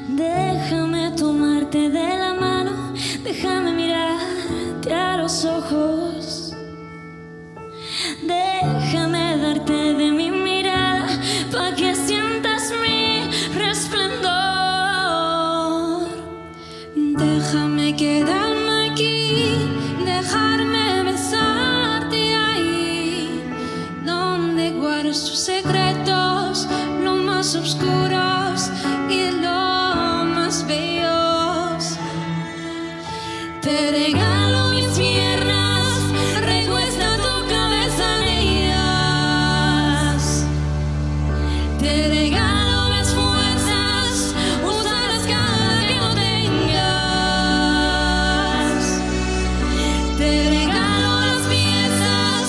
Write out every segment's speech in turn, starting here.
Déjame tomarte de la mano, déjame mirarte a los ojos. Déjame darte de mi mirada pa' que sientas mi resplendor. Déjame quedarme aquí, dejarme besarte ahí, donde guardas tus secretos, los más oscuros y los más bellos. Te regalo mis piernas, recuesta tu cabeza en ellas. Te regalo las fuerzas, úsalas cada que no tengas. Te regalo las piezas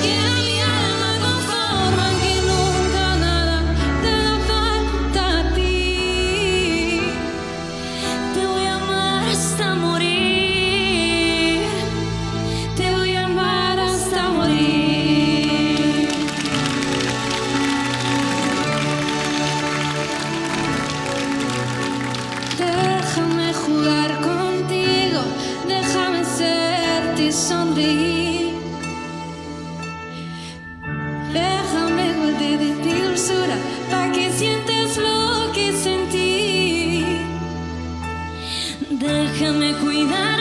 que a mi alma conforman, que nunca nada te da falta a ti. Te voy a amar hasta morir. Te voy a amar hasta morir. Déjame jugar contigo, déjame serte y sonreír. Déjame guardar de ti dulzura, pa' que sientas lo que sentí. Déjame cuidar